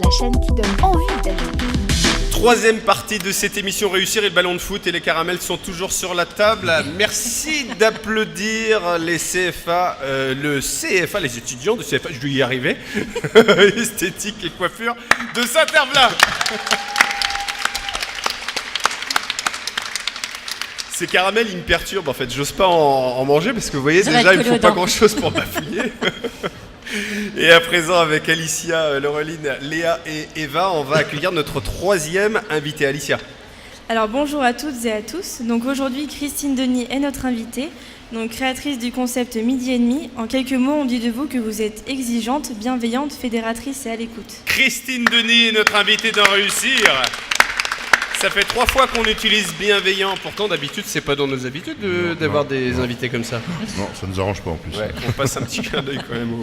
la chaîne qui donne envie d'agir. Troisième partie de cette émission Réussir et le ballon de foot et les caramels sont toujours sur la table. Merci d'applaudir les CFA, le CFA, les étudiants de CFA, je vais y arriver, esthétique et coiffure de Saint-Herblain. Ces caramels, ils me perturbent en fait, j'ose pas en manger parce que vous voyez, déjà, il ne faut pas grand-chose pour bafouiller. Et à présent, avec Alicia, Laureline, Léa et Eva, on va accueillir notre troisième invitée. Alicia. Alors bonjour à toutes et à tous. Donc aujourd'hui, Christine Denis est notre invitée, donc créatrice du concept Midi et demi. En quelques mots, on dit de vous que vous êtes exigeante, bienveillante, fédératrice et à l'écoute. Christine Denis est notre invitée dans Réussir. Ça fait 3 fois qu'on utilise bienveillant. Pourtant, d'habitude, c'est pas dans nos habitudes d'avoir des invités comme ça. Non, ça nous arrange pas en plus. Ouais, on passe un petit clin d'œil quand même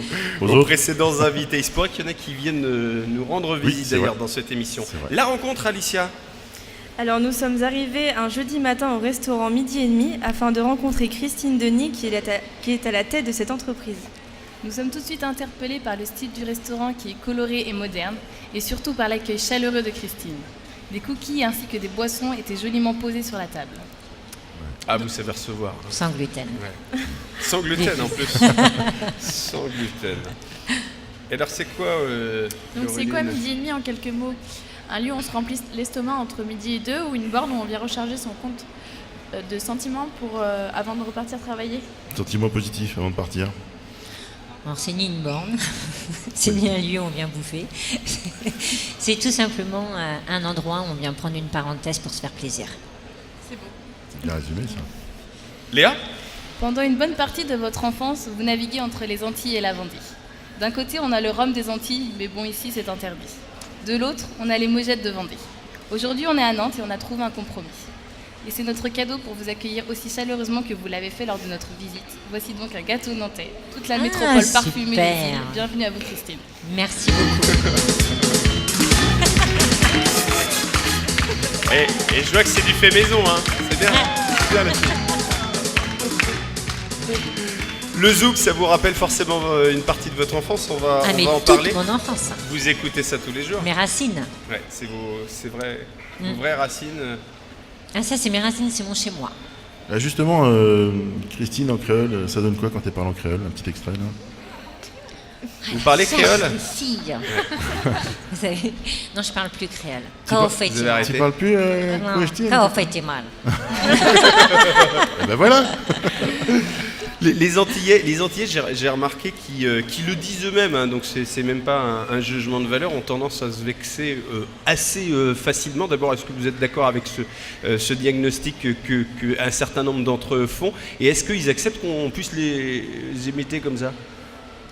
aux précédents invités. Il se pourrait qu'il y en ait qui viennent nous rendre visite d'ailleurs dans cette émission. La rencontre, Alicia. Alors nous sommes arrivés un jeudi matin au restaurant Midi et demi afin de rencontrer Christine Denis qui est à la tête de cette entreprise. Nous sommes tout de suite interpellés par le style du restaurant qui est coloré et moderne et surtout par l'accueil chaleureux de Christine. Des cookies ainsi que des boissons étaient joliment posés sur la table. Ah, vous savez recevoir. Sans gluten. Ouais. Sans gluten en plus. Sans gluten. Et alors c'est quoi Donc c'est quoi Midi et demi en quelques mots? Un lieu où on se remplit l'estomac entre midi et 2 ou une borne où on vient recharger son compte de sentiments avant de repartir travailler? Sentiments positifs avant de partir. Alors c'est ni une borne, c'est ni un lieu où on vient bouffer. C'est tout simplement un endroit où on vient prendre une parenthèse pour se faire plaisir. C'est beau. C'est bien résumé ça. Léa? Pendant une bonne partie de votre enfance, vous naviguez entre les Antilles et la Vendée. D'un côté, on a le rhum des Antilles, mais bon, ici c'est interdit. De l'autre, on a les mojettes de Vendée. Aujourd'hui, on est à Nantes et on a trouvé un compromis. Et c'est notre cadeau pour vous accueillir aussi chaleureusement que vous l'avez fait lors de notre visite. Voici donc un gâteau nantais. Toute la métropole parfumée des îles. Bienvenue à vous, Christine. Merci beaucoup. Et je vois que c'est du fait maison, hein. C'est bien. C'est bien, le zouk, ça vous rappelle forcément une partie de votre enfance. On va en parler. Toute mon enfance. Vous écoutez ça tous les jours. Mes racines. Ouais, c'est vrai. Vos vraies racines. Ah ça c'est mes racines, c'est mon chez moi. Justement, Christine en créole, ça donne quoi quand tu parles en créole? Un petit extrait là. Vous parlez créole? Si. Vous savez, non, je parle plus créole. Tu parles plus Christine? Quand fait mal. Ben voilà. Les Antillais, j'ai remarqué qui le disent eux-mêmes, hein, donc c'est même pas un jugement de valeur, ont tendance à se vexer assez facilement. D'abord, est-ce que vous êtes d'accord avec ce diagnostic qu'un certain nombre d'entre eux font? Et est-ce qu'ils acceptent qu'on puisse les imiter comme ça?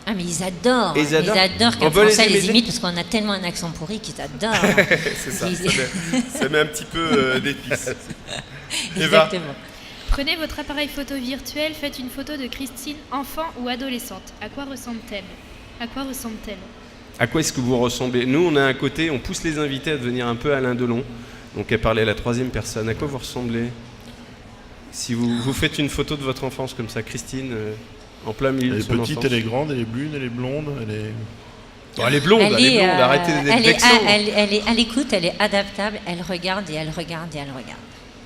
Ah mais ils adorent. Ils adorent qu'un Français les imite parce qu'on a tellement un accent pourri qu'ils adorent. C'est ça, ça met un petit peu d'épices. Exactement. Prenez votre appareil photo virtuel, faites une photo de Christine, enfant ou adolescente. À quoi ressemble-t-elle? À quoi ressemble-t-elle? À quoi est-ce que vous ressemblez? Nous, on a un côté, on pousse les invités à devenir un peu Alain Delon. Donc à parler à la troisième personne. À quoi vous ressemblez? Si vous faites une photo de votre enfance comme ça, Christine, en plein milieu de son enfance. Elle est petite, elle est grande, elle est brune, elle est blonde, elle est... Bon, elle est blonde, arrêtez d'être vexant. Elle est à l'écoute, elle est adaptable, elle regarde et elle regarde et elle regarde.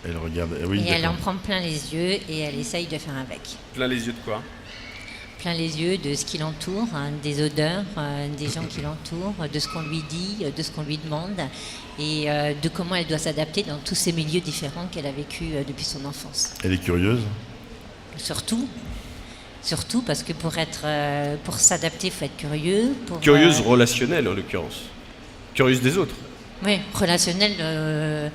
Elle regarde, oui. Et elle en prend plein les yeux et elle essaye de faire avec. Plein les yeux de quoi? Plein les yeux de ce qui l'entoure, hein, des odeurs, des gens qui l'entourent, de ce qu'on lui dit, de ce qu'on lui demande et de comment elle doit s'adapter dans tous ces milieux différents qu'elle a vécu depuis son enfance. Elle est curieuse? Surtout parce que pour s'adapter, il faut être curieux. Curieuse relationnelle en l'occurrence. Curieuse des autres. Oui, relationnelle.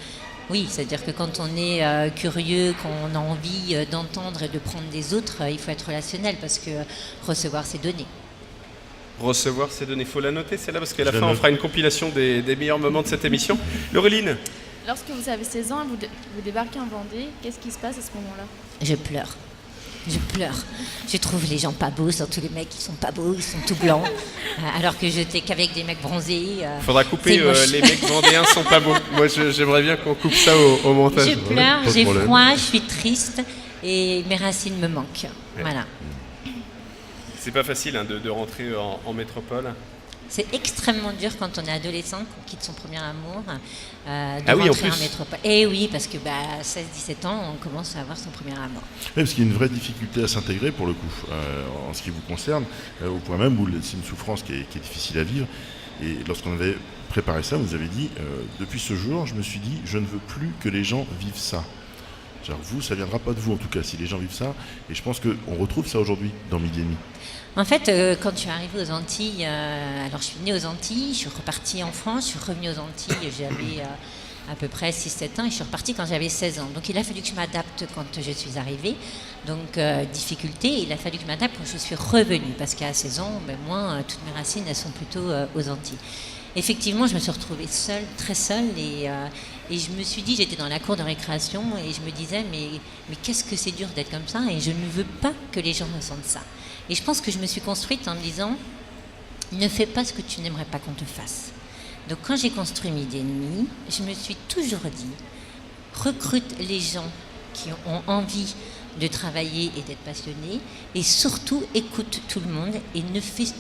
Oui, c'est-à-dire que quand on est curieux, qu'on a envie d'entendre et de prendre des autres, il faut être relationnel parce que recevoir, c'est donner. Recevoir, c'est donner. Il faut la noter, celle-là, parce qu'à la fin, on fera une compilation des meilleurs moments de cette émission. Laureline? Lorsque vous avez 16 ans et vous débarquez en Vendée, qu'est-ce qui se passe à ce moment-là? Je pleure. Je trouve les gens pas beaux, surtout les mecs qui sont pas beaux, ils sont tout blancs. Alors que j'étais qu'avec des mecs bronzés. Faudra couper les mecs vendéens sont pas beaux. Moi j'aimerais bien qu'on coupe ça au montage. Je pleure, j'ai froid, je suis triste et mes racines me manquent. Ouais. Voilà. C'est pas facile hein, de rentrer en métropole. C'est extrêmement dur quand on est adolescent, qu'on quitte son premier amour, de Ah oui, en rentrer en plus. métropole. Et oui, parce que 16-17 ans, on commence à avoir son premier amour. Oui, parce qu'il y a une vraie difficulté à s'intégrer pour le coup, en ce qui vous concerne, au point même où c'est une souffrance qui est difficile à vivre. Et lorsqu'on avait préparé ça, vous avez dit, depuis ce jour, je me suis dit, je ne veux plus que les gens vivent ça. Genre vous, ça ne viendra pas de vous en tout cas, si les gens vivent ça. Et je pense qu'on retrouve ça aujourd'hui dans Midi et Demi. En fait, quand je suis arrivée aux Antilles, alors je suis venue aux Antilles, je suis repartie en France, je suis revenue aux Antilles, j'avais à peu près 6-7 ans et je suis repartie quand j'avais 16 ans. Donc il a fallu que je m'adapte quand je suis arrivée. Donc difficulté, il a fallu que je m'adapte quand je suis revenue parce qu'à 16 ans, moi, toutes mes racines, elles sont plutôt aux Antilles. Effectivement, je me suis retrouvée seule, très seule et je me suis dit, j'étais dans la cour de récréation et je me disais, mais qu'est-ce que c'est dur d'être comme ça et je ne veux pas que les gens ressentent ça. Et je pense que je me suis construite en me disant, ne fais pas ce que tu n'aimerais pas qu'on te fasse. Donc quand j'ai construit Midi et Demi, je me suis toujours dit, recrute les gens qui ont envie de travailler et d'être passionnés et surtout écoute tout le monde et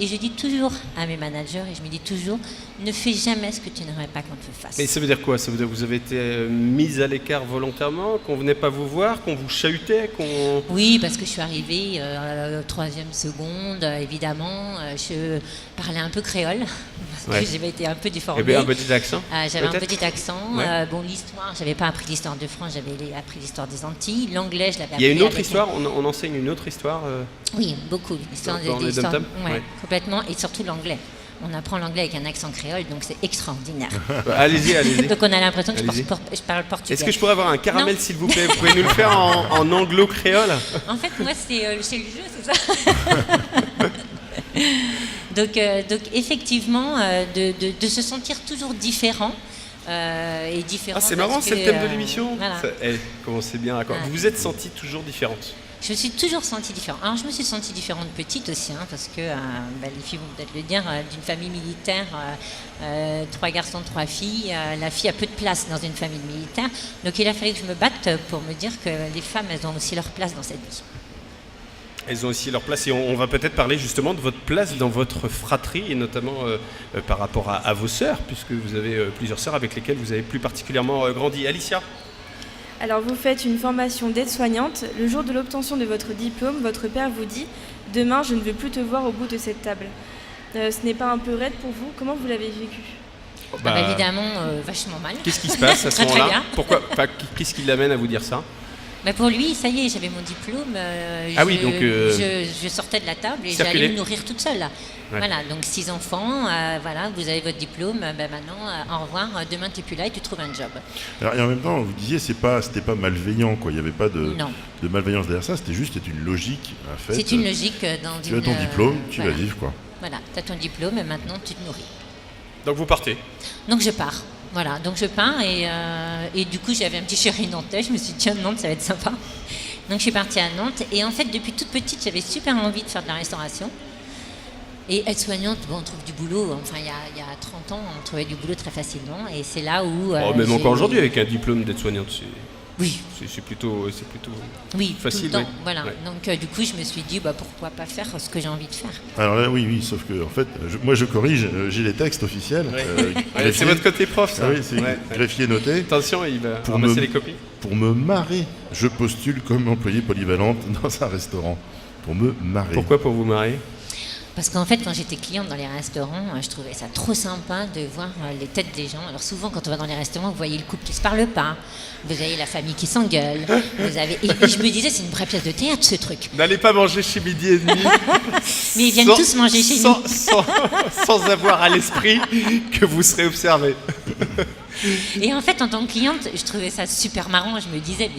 je dis toujours à mes managers et je me dis toujours, ne fais jamais ce que tu n'aimerais pas qu'on te fasse. Mais ça veut dire quoi? Ça veut dire que vous avez été mise à l'écart volontairement, qu'on venait pas vous voir, qu'on vous chahutait, qu'on... Oui, parce que je suis arrivée troisième seconde, évidemment, je parlais un peu créole, parce que j'avais été un peu déformée. Eh bien, un petit accent j'avais un peut-être petit accent. Ouais. L'histoire, j'avais pas appris l'histoire de France, j'avais appris l'histoire des Antilles. L'anglais, je l'avais appris. Il y a une autre histoire, on enseigne une autre histoire Oui, beaucoup. L'histoire dans les dom-toms. Ouais, complètement, et surtout l'anglais. On apprend l'anglais avec un accent créole, donc c'est extraordinaire. Allez-y. Donc on a l'impression que Allez-y. je parle portugais. Est-ce que je pourrais avoir un caramel, s'il vous plaît? Vous pouvez nous le faire en anglo-créole? En fait, moi, c'est le jeu, c'est ça. donc effectivement, de se sentir toujours différent. Et différent. Ah, c'est marrant, c'est le thème de l'émission. Voilà. Comment c'est bien raccord. Vous vous êtes sentie toujours différente? Je me suis toujours sentie différente. Alors, je me suis sentie différente petite aussi, parce que les filles vont peut-être le dire, d'une famille militaire, 3 garçons, 3 filles. La fille a peu de place dans une famille militaire. Donc, il a fallu que je me batte pour me dire que les femmes, elles ont aussi leur place dans cette vie. Elles ont aussi leur place et on va peut-être parler justement de votre place dans votre fratrie et notamment par rapport à vos sœurs, puisque vous avez plusieurs sœurs avec lesquelles vous avez plus particulièrement grandi. Alicia? Alors vous faites une formation d'aide-soignante. Le jour de l'obtention de votre diplôme, votre père vous dit « Demain, je ne veux plus te voir au bout de cette table ». Ce n'est pas un peu raide pour vous? Comment vous l'avez vécu? Évidemment, vachement mal. Qu'est-ce qui se passe à ce Très, très moment-là? bien. Pourquoi? Qu'est-ce qui l'amène à vous dire ça? Pour lui, ça y est, j'avais mon diplôme. Je sortais de la table et j'allais me nourrir toute seule. Là. Ouais. Voilà, donc 6 enfants, voilà, vous avez votre diplôme, maintenant, au revoir, demain tu n'es plus là et tu trouves un job. Alors, et en même temps, vous disiez, c'était pas malveillant, quoi. Il n'y avait pas de malveillance derrière ça, c'était une logique, en fait. C'est une logique dans tu as ton diplôme, tu vas vivre, quoi. Voilà, tu as ton diplôme et maintenant tu te nourris. Donc vous partez? Donc je pars. Voilà, donc je pars et du coup j'avais un petit chéri nantais, je me suis dit tiens Nantes ça va être sympa. Donc je suis partie à Nantes et en fait depuis toute petite j'avais super envie de faire de la restauration. Et être soignante, on trouve du boulot, enfin il y a 30 ans on trouvait du boulot très facilement et c'est là où... même encore aujourd'hui avec un diplôme d'aide-soignante, oui. C'est plutôt facile. Tout le temps, oui. Voilà. Ouais. Donc du coup je me suis dit pourquoi pas faire ce que j'ai envie de faire. Alors là oui, sauf que en fait, moi je corrige, j'ai les textes officiels. Ouais. C'est votre côté prof ça. Oui, c'est greffier noté. Attention, il va ramasser les copies. Pour me marrer, je postule comme employée polyvalente dans un restaurant. Pour me marrer. Pourquoi pour vous marrer? Parce qu'en fait, quand j'étais cliente dans les restaurants, je trouvais ça trop sympa de voir les têtes des gens. Alors souvent, quand on va dans les restaurants, vous voyez le couple qui se parle pas, vous avez la famille qui s'engueule, et je me disais, c'est une vraie pièce de théâtre, ce truc. N'allez pas manger chez Midi et Demi. Mais ils viennent tous manger chez nous. Sans avoir à l'esprit que vous serez observé. Et en fait, en tant que cliente, je trouvais ça super marrant. Je me disais,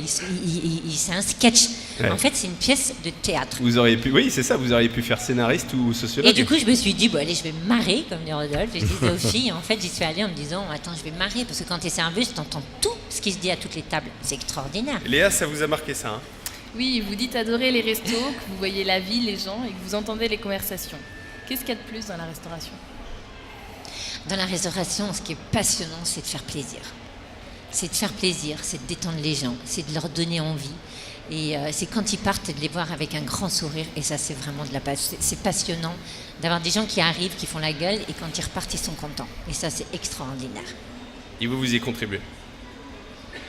c'est un sketch. Ouais. En fait, c'est une pièce de théâtre. Vous auriez pu, oui, c'est ça, vous auriez pu faire scénariste ou sociologue. Et du coup, je me suis dit, allez, je vais me marrer, comme dit Rodolphe. Et je disais aux filles, en fait, j'y suis allée en me disant, attends, je vais me marrer, parce que quand tu es serveuse, tu entends tout ce qui se dit à toutes les tables. C'est extraordinaire. Léa, ça vous a marqué ça, hein? Oui, vous dites adorer les restos, que vous voyez la vie, les gens, et que vous entendez les conversations. Qu'est-ce qu'il y a de plus dans la restauration? Dans la restauration, ce qui est passionnant, c'est de faire plaisir. C'est de faire plaisir, c'est de détendre les gens, c'est de leur donner envie. Et c'est quand ils partent de les voir avec un grand sourire. Et ça, c'est vraiment c'est passionnant d'avoir des gens qui arrivent, qui font la gueule, et quand ils repartent, ils sont contents. Et ça, c'est extraordinaire. Et vous y contribuez.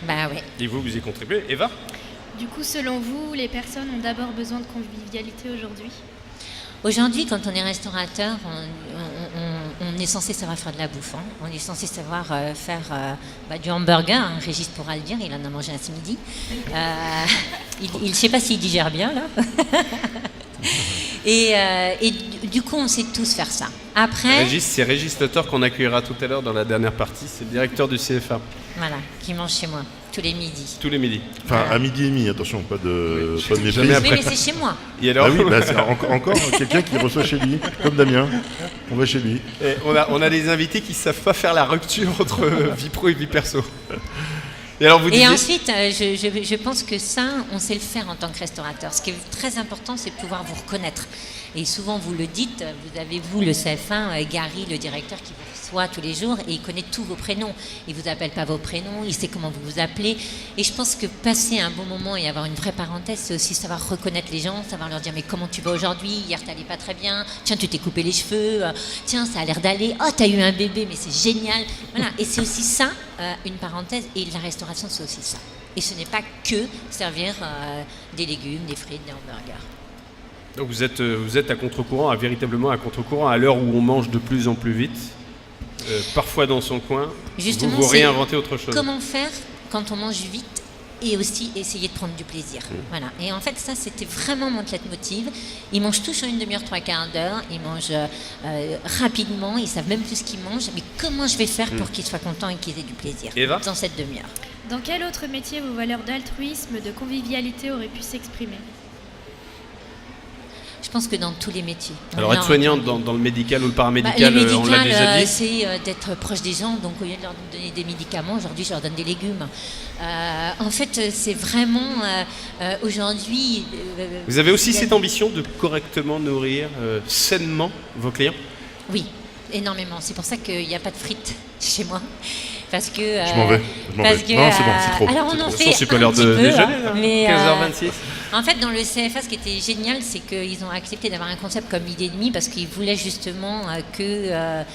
Bah ouais. Et vous y contribuez. Eva ? Du coup, selon vous, les personnes ont d'abord besoin de convivialité aujourd'hui? Aujourd'hui, quand on est restaurateur, on est censé savoir faire de la bouffe. Hein. On est censé savoir faire du hamburger. Hein. Régis pourra le dire, il en a mangé un ce midi. Je ne sais pas s'il digère bien, là. et du coup, on sait tous faire ça. Après, c'est Régis Lothor qu'on accueillera tout à l'heure dans la dernière partie. C'est le directeur du CFA. Voilà, qui mange chez moi. Tous les midis. Tous les midis. Enfin, à midi et demi, attention, pas de méprise. Oui, mais c'est chez moi. Et alors, c'est encore quelqu'un qui reçoit chez lui, comme Damien. On va chez lui. Et on a des invités qui ne savent pas faire la rupture entre vie pro et vie perso. Et alors, vous disiez... ensuite, je pense que ça, on sait le faire en tant que restaurateur. Ce qui est très important, c'est de pouvoir vous reconnaître. Et souvent, vous le dites, vous avez, le CF1, Gary, le directeur, qui vous reçoit tous les jours, et il connaît tous vos prénoms. Il ne vous appelle pas vos prénoms, il sait comment vous vous appelez. Et je pense que passer un bon moment et avoir une vraie parenthèse, c'est aussi savoir reconnaître les gens, savoir leur dire, mais comment tu vas aujourd'hui? Hier, tu n'allais pas très bien. Tiens, tu t'es coupé les cheveux. Tiens, ça a l'air d'aller. Oh, tu as eu un bébé, mais c'est génial. Voilà. Et c'est aussi ça, une parenthèse. Et la restauration, c'est aussi ça. Et ce n'est pas que servir des légumes, des frites, des hamburgers. Donc vous êtes à contre-courant, véritablement à contre-courant, à l'heure où on mange de plus en plus vite, parfois dans son coin. Justement, vous réinventez autre chose. Comment faire quand on mange vite et aussi essayer de prendre du plaisir. Voilà. Et en fait, ça, c'était vraiment mon leitmotiv. Ils mangent tous en une demi-heure, 3/4 d'heure. Ils mangent rapidement. Ils savent même plus ce qu'ils mangent. Mais comment je vais faire pour qu'ils soient contents et qu'ils aient du plaisir dans cette demi-heure? Dans quel autre métier vos valeurs d'altruisme, de convivialité auraient pu s'exprimer? Je pense que dans tous les métiers. Alors être soignante dans le médical ou le paramédical, le on l'a déjà dit. C'est d'être proche des gens. Donc au lieu de leur donner des médicaments, aujourd'hui je leur donne des légumes. En fait, c'est vraiment aujourd'hui... Vous avez aussi cette ambition de correctement nourrir sainement vos clients? Oui, énormément. C'est pour ça qu'il n'y a pas de frites chez moi. Parce que... je m'en vais. Non, c'est bon, c'est trop. Alors on en fait c'est pas l'heure de déjeuner, mais 15h26. En fait, dans le CFA, ce qui était génial, c'est qu'ils ont accepté d'avoir un concept comme midi et demi parce qu'ils voulaient justement que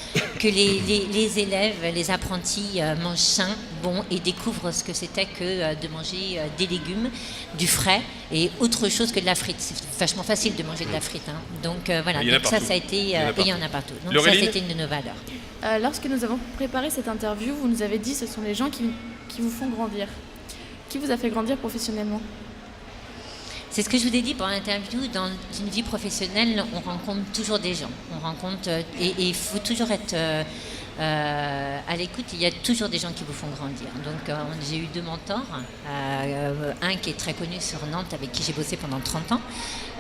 les élèves, les apprentis mangent sain, bon, et découvrent ce que c'était que de manger des légumes, du frais et autre chose que de la frite. C'est vachement facile de manger de la frite. Hein. Donc voilà, donc ça a été... il y en a partout. Donc ça, c'était une de nos valeurs. Lorsque nous avons préparé cette interview, vous nous avez dit que ce sont les gens qui vous font grandir. Qui vous a fait grandir professionnellement? C'est ce que je vous ai dit pendant l'interview. Dans une vie professionnelle, on rencontre toujours des gens. On rencontre et il faut toujours être à l'écoute. Il y a toujours des gens qui vous font grandir. Donc j'ai eu 2 mentors. Un qui est très connu sur Nantes, avec qui j'ai bossé pendant 30 ans.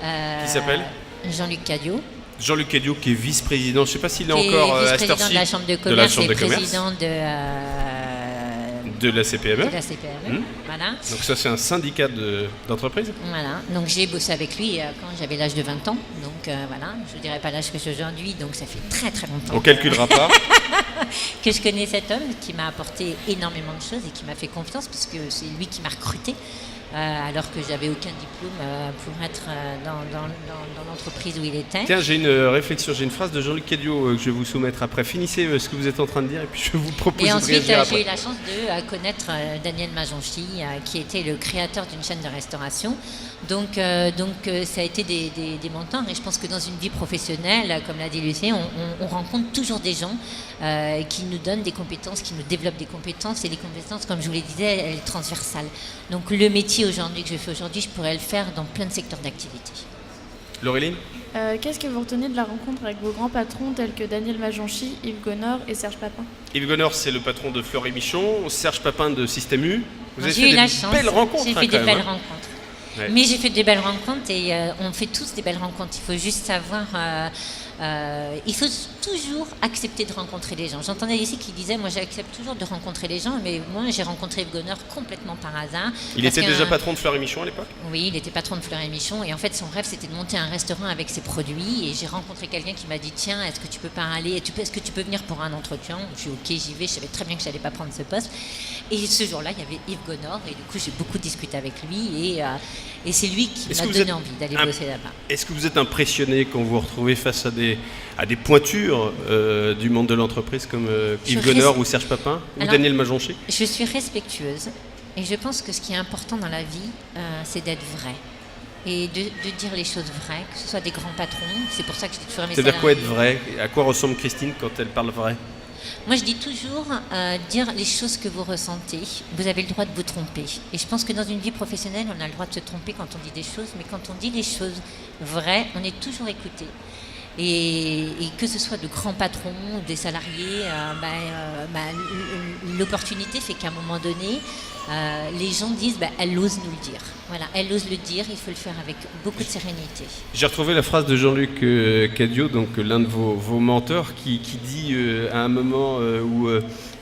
Qui s'appelle Jean-Luc Cadio. Jean-Luc Cadio, qui est vice-président, je ne sais pas s'il est encore à cette heure-ci, de la Chambre de commerce et président de la CPME. De la CPME, voilà. Donc ça, c'est un syndicat d'entreprise. Voilà, donc j'ai bossé avec lui quand j'avais l'âge de 20 ans. Donc voilà, je ne dirais pas l'âge que j'ai aujourd'hui, donc ça fait très très longtemps. On ne calculera pas. Que je connais cet homme qui m'a apporté énormément de choses et qui m'a fait confiance, parce que c'est lui qui m'a recruté. Alors que j'avais aucun diplôme pour être dans l'entreprise où il était. Tiens, j'ai une réflexion, j'ai une phrase de Jean-Luc Cadio que je vais vous soumettre après. Finissez ce que vous êtes en train de dire et puis je vous propose de réagir après. Et ensuite, j'ai eu la chance de connaître Daniel Majonchi, qui était le créateur d'une chaîne de restauration. Donc ça a été des mentors, et je pense que dans une vie professionnelle, comme l'a dit Lucien, on rencontre toujours des gens qui nous donnent des compétences, qui nous développent des compétences, et les compétences, comme je vous le disais, elles sont transversales. Donc le métier aujourd'hui que je fais aujourd'hui, je pourrais le faire dans plein de secteurs d'activité. Laureline, qu'est-ce que vous retenez de la rencontre avec vos grands patrons tels que Daniel Majonchi, Yves Gonor et Serge Papin? Yves Gonor, c'est le patron de Fleury Michon, Serge Papin de Système U. Vous avez fait des belles rencontres. J'ai fait des belles rencontres. Ouais. Mais j'ai fait des belles rencontres et on fait tous des belles rencontres. Il faut juste savoir il faut toujours accepter de rencontrer les gens. J'entendais ici qui disait, moi j'accepte toujours de rencontrer les gens, mais moi j'ai rencontré Yves Gonor complètement par hasard. Il était déjà patron de Fleur et Michon à l'époque ? Oui, il était patron de Fleur et Michon, et en fait son rêve c'était de monter un restaurant avec ses produits, et j'ai rencontré quelqu'un qui m'a dit, tiens, est-ce que tu peux pas aller, est-ce que tu peux venir pour un entretien ? Je suis ok, j'y vais, je savais très bien que je n'allais pas prendre ce poste. Et ce jour-là, il y avait Yves Gonor, et du coup j'ai beaucoup discuté avec lui, et c'est lui qui m'a donné envie d'aller bosser là-bas. Est-ce que vous êtes impressionné quand vous vous retrouvez face à des pointures du monde de l'entreprise comme Yves Gonor ou Serge Papin ou Daniel Majonché ? Je suis respectueuse et je pense que ce qui est important dans la vie, c'est d'être vrai. Et de dire les choses vraies, que ce soit des grands patrons. C'est pour ça que je dis toujours à mes salariés. C'est-à-dire quoi être vrai ? À quoi ressemble Christine quand elle parle vrai ? Moi, je dis toujours, dire les choses que vous ressentez. Vous avez le droit de vous tromper. Et je pense que dans une vie professionnelle, on a le droit de se tromper quand on dit des choses, mais quand on dit les choses vraies, on est toujours écouté. Et que ce soit de grands patrons, des salariés, l'opportunité fait qu'à un moment donné, les gens disent elle ose nous le dire. Voilà, elle ose le dire, il faut le faire avec beaucoup de sérénité. J'ai retrouvé la phrase de Jean-Luc Cadio, donc l'un de vos mentors, qui dit à un moment où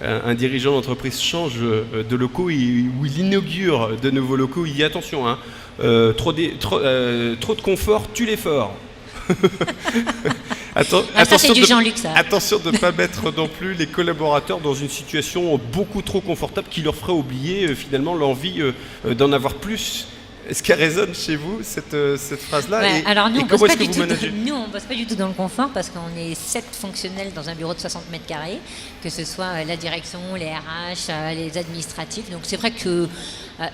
un dirigeant d'entreprise change de locaux, où il inaugure de nouveaux locaux, il dit attention, trop de confort tue l'effort. C'est du Jean-Luc, ça. Attention de ne pas mettre non plus les collaborateurs dans une situation beaucoup trop confortable qui leur ferait oublier finalement l'envie d'en avoir plus. Est-ce qu'elle résonne chez vous, cette phrase-là ? Alors nous, on ne bosse pas du tout dans le confort parce qu'on est 7 fonctionnels dans un bureau de 60 mètres carrés, que ce soit la direction, les RH, les administratifs. Donc c'est vrai que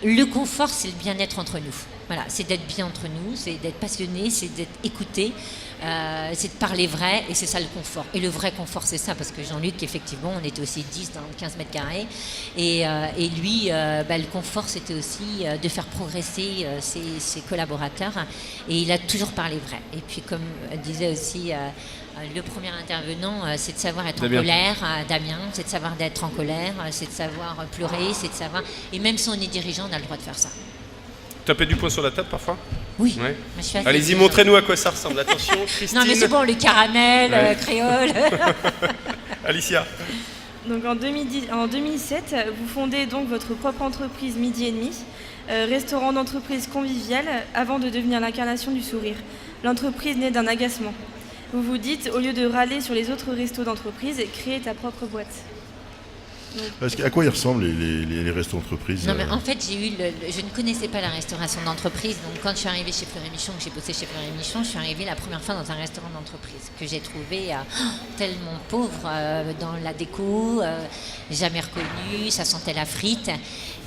le confort, c'est le bien-être entre nous. Voilà, c'est d'être bien entre nous, c'est d'être passionné, c'est d'être écouté, c'est de parler vrai, et c'est ça le confort. Et le vrai confort, c'est ça, parce que Jean-Luc, effectivement, on était aussi 10 dans 15 mètres carrés, et lui, le confort, c'était aussi de faire progresser ses collaborateurs, et il a toujours parlé vrai. Et puis, comme disait aussi le premier intervenant, c'est de savoir être en colère, Damien, c'est de savoir d'être en colère, c'est de savoir pleurer, c'est de savoir... Et même si on est dirigeant, on a le droit de faire ça. Taper du poing sur la table parfois ? Oui. Ouais. Allez-y, montrez-nous à quoi ça ressemble. Attention, Christine. Non mais c'est bon, le caramel, créole. Alicia. Donc en 2007, vous fondez donc votre propre entreprise Midi et Demi, restaurant d'entreprise convivial, avant de devenir l'incarnation du sourire. L'entreprise naît d'un agacement. Vous vous dites, au lieu de râler sur les autres restos d'entreprise, crée ta propre boîte. À quoi ils ressemblent les restos d'entreprise ? Non, mais en fait, je ne connaissais pas la restauration d'entreprise. Donc, quand je suis arrivée chez Fleur et Michon, que j'ai bossé chez Fleur et Michon, je suis arrivée la première fois dans un restaurant d'entreprise que j'ai trouvé tellement pauvre dans la déco, jamais reconnu, ça sentait la frite.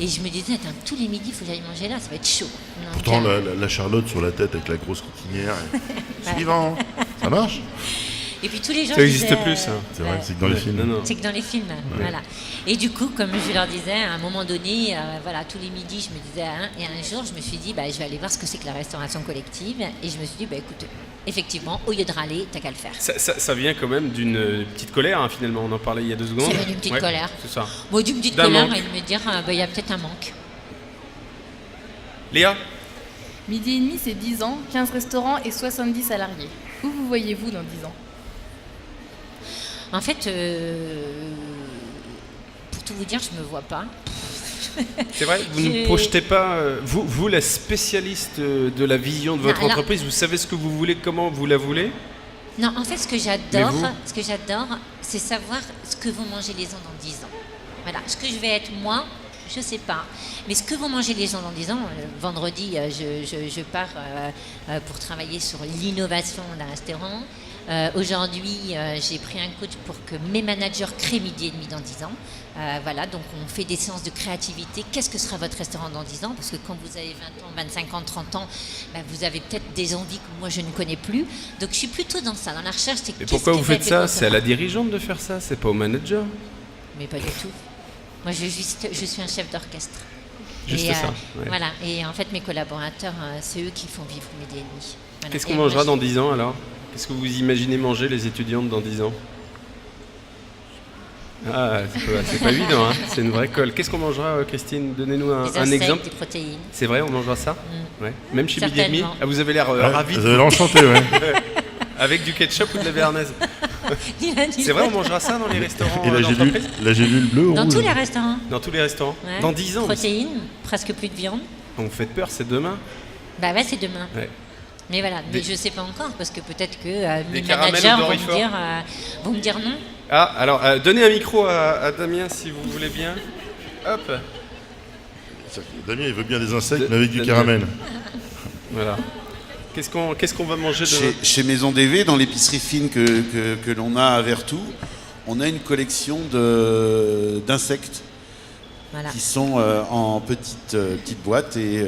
Et je me disais, attends, tous les midis, il faut que j'aille manger là, ça va être chaud. Donc, pourtant, la Charlotte sur la tête avec la grosse coquinière. Suivant, ça marche ? Et puis tous les gens ça n'existe plus, ça. C'est vrai, c'est que dans les films. Non. C'est que dans les films, voilà. Et du coup, comme je leur disais, à un moment donné, tous les midis, je me disais, et un jour, je me suis dit, je vais aller voir ce que c'est que la restauration collective. Et je me suis dit, écoute, effectivement, au lieu de râler, t'as qu'à le faire. Ça vient quand même d'une petite colère, finalement. On en parlait il y a 2 secondes. Ça vient d'une petite colère. C'est ça. Bon, d'une petite colère et de me dire, il y a peut-être un manque. Léa ? Midi et Demi, c'est 10 ans, 15 restaurants et 70 salariés. Où vous voyez-vous dans 10 ans ? En fait, pour tout vous dire, je ne me vois pas. C'est vrai, vous ne projetez pas, vous la spécialiste de la vision de votre entreprise, vous savez ce que vous voulez, comment vous la voulez ? Non, en fait, ce que j'adore, c'est savoir ce que vont manger les gens dans 10 ans. Voilà, ce que je vais être moi, je ne sais pas. Mais ce que vont manger les gens dans 10 ans, vendredi, je pars pour travailler sur l'innovation d'un restaurant. Aujourd'hui, j'ai pris un coach pour que mes managers créent Midi et Demi dans 10 ans. Donc on fait des séances de créativité. Qu'est-ce que sera votre restaurant dans 10 ans ? Parce que quand vous avez 20 ans, 25 ans, 30 ans, vous avez peut-être des envies que moi je ne connais plus. Donc je suis plutôt dans ça, dans la recherche. Mais pourquoi vous faites ça ? C'est à la dirigeante de faire ça, c'est pas au manager ? Mais pas du tout. Moi je suis un chef d'orchestre. Juste ça. Ouais. Voilà. Et en fait mes collaborateurs, c'est eux qui font vivre Midi et Demi. Voilà. Qu'est-ce qu'on mangera dans 10 ans alors ? Qu'est-ce que vous imaginez manger les étudiantes dans 10 ans ? Ah, c'est pas évident, c'est une vraie colle. Qu'est-ce qu'on mangera, Christine ? Donnez-nous un exemple. Des protéines. C'est vrai, on mangera ça ? Ouais. Même chez Midi et Demi ? Vous avez l'air ravi. Vous avez l'air enchanté, ouais. Avec du ketchup ou de la béarnaise. C'est vrai, on mangera ça dans les restaurants Et d'entreprise? la gélule bleue ou Dans rouge? tous les restaurants. Dans tous les restaurants. Ouais. Dans 10 ans. Protéines, presque plus de viande. Vous me faites peur, c'est demain. Bah ouais, c'est demain. Ouais. Mais voilà, Des- mais je sais pas encore parce que peut-être que mes caramels managers ou vont Dorifort me dire non. Ah, alors, donnez un micro à Damien si vous voulez bien. Hop. Damien, il veut bien des insectes, De- mais avec du Damien. caramel. Voilà. Qu'est-ce qu'on va manger demain? Chez Maison DV, dans l'épicerie fine que l'on a à Vertou, on a une collection d'insectes Voilà. qui sont en petites boîtes. Et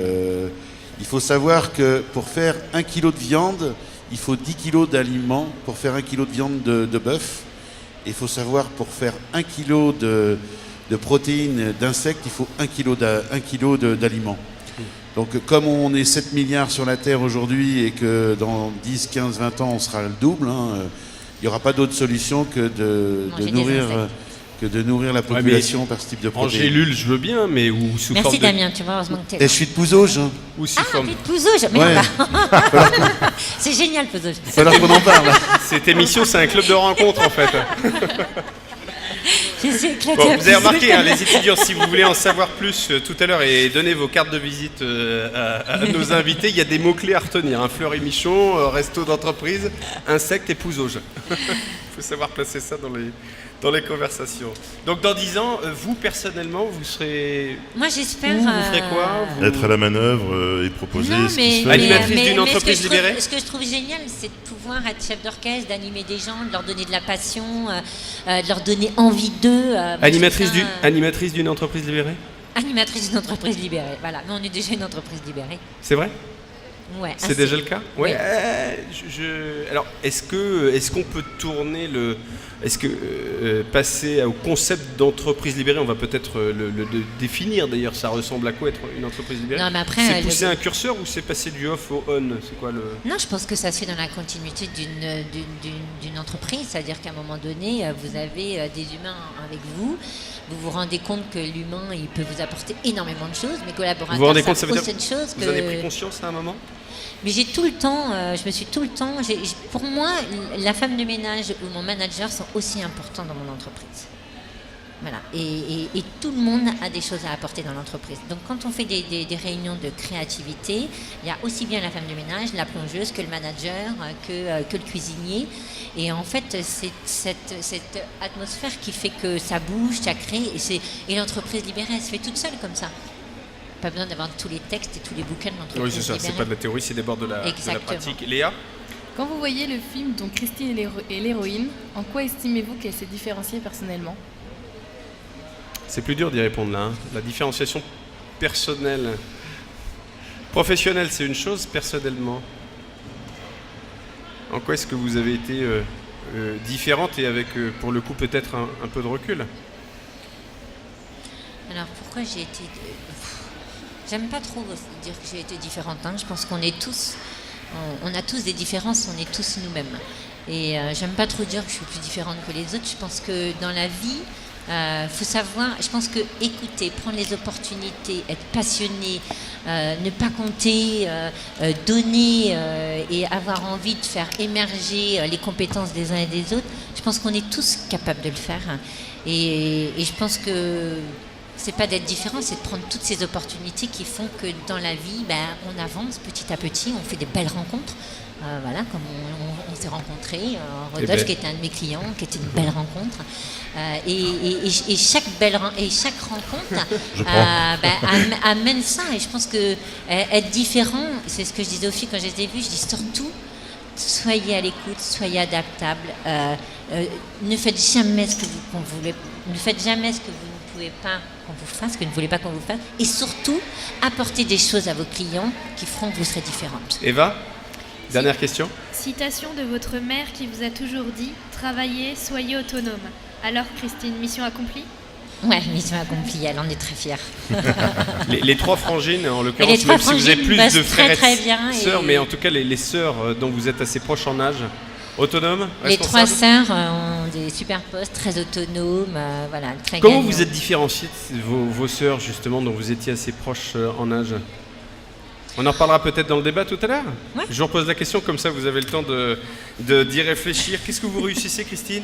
il faut savoir que pour faire 1 kg de viande, il faut 10 kg d'aliments pour faire 1 kg de viande de bœuf. Et il faut savoir pour faire 1 kg de protéines d'insectes, il faut 1 kg d'aliments. Donc comme on est 7 milliards sur la Terre aujourd'hui et que dans 10, 15, 20 ans on sera le double, il n'y aura pas d'autre solution que de nourrir la population par ce type de En protéines. gélule, je veux bien, mais ou sous forme Merci de... Damien, tu vois, heureusement que tu es Et je suis de Pouzauges. Ou sous Ah, forme... mais Pouzauges, mais Ouais. c'est génial Pouzauges. Il va falloir qu'on en parle. Cette émission, c'est un club de rencontre, en fait. Je suis éclatée Bon, à vous avez Pouzauges. remarqué, hein, les étudiants, si vous voulez en savoir plus tout à l'heure et donner vos cartes de visite à nos invités, il y a des mots-clés à retenir. Fleury Michon, resto d'entreprise, insectes et Pouzauges. Il faut savoir placer ça dans les conversations. Donc dans 10 ans, vous, personnellement, vous serez... Moi j'espère. Vous ferez quoi vous... Être à la manœuvre et proposer Non, ce qui se fait. Animatrice d'une entreprise ce que je trouve- libérée. Ce que je trouve génial, c'est de pouvoir être chef d'orchestre, d'animer des gens, de leur donner de la passion, de leur donner envie d'eux. Moi, Animatrice je trouve ça, animatrice d'une entreprise libérée? Animatrice d'une entreprise libérée. Voilà, mais on est déjà une entreprise libérée. C'est vrai? Ouais. C'est déjà le cas? Oui. Alors, est-ce qu'on peut tourner le... Est-ce que passer au concept d'entreprise libérée, on va peut-être le définir d'ailleurs, ça ressemble à quoi être une entreprise libérée? Non, mais après, c'est pousser un curseur ou c'est passer du off au on? C'est quoi le... Non, je pense que ça se fait dans la continuité d'une entreprise, c'est-à-dire qu'à un moment donné, vous avez des humains avec vous, vous vous rendez compte que l'humain, il peut vous apporter énormément de choses, mes collaborateurs Vous vous rendez compte, ça savent veut dire aussi une chose vous que... en avez pris conscience à un moment? Mais j'ai tout le temps, pour moi, la femme de ménage ou mon manager sont aussi importants dans mon entreprise. Voilà. Et tout le monde a des choses à apporter dans l'entreprise. Donc quand on fait des réunions de créativité, il y a aussi bien la femme de ménage, la plongeuse, que le manager, que le cuisinier. Et en fait, c'est cette atmosphère qui fait que ça bouge, ça crée. Et l'entreprise libérée, elle se fait toute seule comme ça. Pas besoin d'avoir tous les textes et tous les bouquins de l'entreprise. Oui, c'est ça, c'est libérée. pas de la théorie, c'est des bords de la pratique. Léa? Quand vous voyez le film dont Christine est l'héroïne, en quoi estimez-vous qu'elle s'est différenciée personnellement? C'est plus dur d'y répondre là. La différenciation personnelle. Professionnelle, c'est une chose, personnellement. En quoi est-ce que vous avez été différente et avec, pour le coup, peut-être un peu de recul? Alors pourquoi j'ai été... J'aime pas trop dire que j'ai été différente. Je pense qu'on est tous... On a tous des différences, on est tous nous-mêmes. Et j'aime pas trop dire que je suis plus différente que les autres. Je pense que dans la vie, faut savoir... Je pense que écouter, prendre les opportunités, être passionné, ne pas compter, donner et avoir envie de faire émerger les compétences des uns et des autres, je pense qu'on est tous capables de le faire. Et je pense que... c'est pas d'être différent, c'est de prendre toutes ces opportunités qui font que dans la vie, on avance petit à petit, on fait des belles rencontres. Voilà, comme on s'est rencontrés, Rodolphe qui était un de mes clients, qui était une belle rencontre. Et chaque rencontre amène ça. Et je pense que être différent, c'est ce que je disais aux filles quand je les ai vues, je dis surtout, soyez à l'écoute, soyez adaptable. Ne faites jamais ce que vous voulez, ne faites jamais ce que vous ne pouvez pas qu'on vous fasse, que vous ne voulez pas qu'on vous fasse. Et surtout, apportez des choses à vos clients qui feront que vous serez différente. Eva, dernière question. Citation de votre mère qui vous a toujours dit « Travaillez, soyez autonome ». Alors Christine, mission accomplie? Ouais, mission accomplie, elle en est très fière. Les trois frangines, en Et l'occurrence, les trois même si vous avez frangines plus bossent de frères très, et très bien sœurs, et- mais en tout cas les sœurs dont vous êtes assez proches en âge, autonomes, Les trois responsables. sœurs ont des super postes, très autonomes, voilà, très Comment gagnantes. vous êtes différenciés de vos sœurs, justement, dont vous étiez assez proches en âge? On en reparlera peut-être dans le débat tout à l'heure. Ouais. Je vous repose la question, comme ça vous avez le temps d'y réfléchir. Qu'est-ce que vous réussissez, Christine?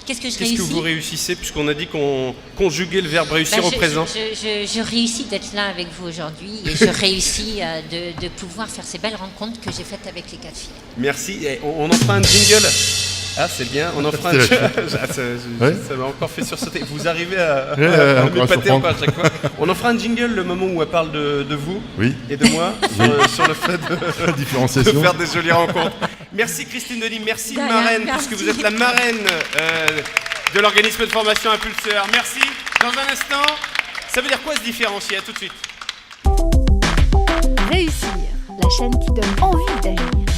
Qu'est-ce que je Qu'est-ce que réussis vous réussissez, puisqu'on a dit qu'on conjuguait le verbe réussir au présent? Je réussis d'être là avec vous aujourd'hui et je réussis de pouvoir faire ces belles rencontres que j'ai faites avec les 4 filles. Merci. Et on en fera un jingle. Ah, c'est bien, on en fera un jingle. Ça m'a encore fait sursauter. Vous arrivez à m'épater encore à chaque fois. On en fera un jingle le moment où elle parle de vous et de moi sur le fait de faire des jolies rencontres. Merci Christine Denis, merci marraine, puisque vous êtes la marraine de l'organisme de formation Impulseur. Merci. Dans un instant, ça veut dire quoi se différencier? À tout de suite. Réussir, la chaîne qui donne envie d'agir.